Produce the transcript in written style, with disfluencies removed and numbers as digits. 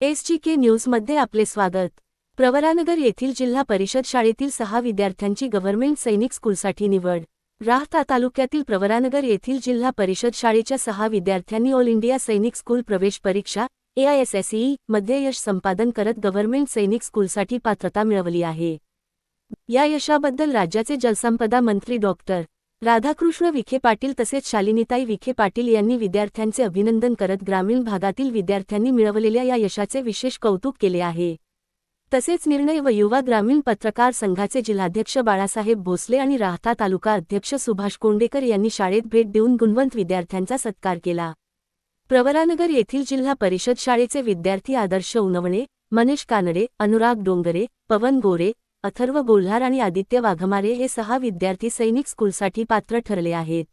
SGK न्यूजमध्ये आपले स्वागत। प्रवरानगर येथील जिल्हा परिषद शाळेतील 6 विद्यार्थ्यांची गव्हर्नमेंट सैनिक स्कूलसाठी निवड। राहता तालुक्यातील प्रवरानगर येथील जिल्हा परिषद शाळेच्या 6 विद्यार्थ्यांनी ऑल इंडिया सैनिक स्कूल प्रवेश परीक्षा AISSE मध्ये यश संपादन करत गव्हर्नमेंट सैनिक स्कूलसाठी पात्रता मिळवली आहे। या यशाबद्दल राज्याचे जलसंपदा मंत्री डॉक्टर राधाकृष्ण विखे पाटील तसेच शालिनीताई विखे पाटील यांनी विद्यार्थ्यांचे अभिनंदन करत ग्रामीण भागातील विद्यार्थ्यांनी मिळवलेल्या या यशाचे विशेष कौतुक केले आहे। तसेच निर्णय व युवा ग्रामीण पत्रकार संघाचे जिल्हाध्यक्ष बाळासाहेब भोसले आणि राहता तालुका अध्यक्ष सुभाष कोंडेकर यांनी शाळेत भेट देऊन गुणवंत विद्यार्थ्यांचा सत्कार केला। प्रवरानगर येथील जिल्हा परिषद शाळेचे विद्यार्थी आदर्श उनवणे, मनीष कानडे, अनुराग डोंगरे, पवन गोरे, अथर्व गोल्हार आणि आदित्य वाघमारे हे 6 विद्यार्थी सैनिक स्कूलसाठी पात्र ठरले आहेत।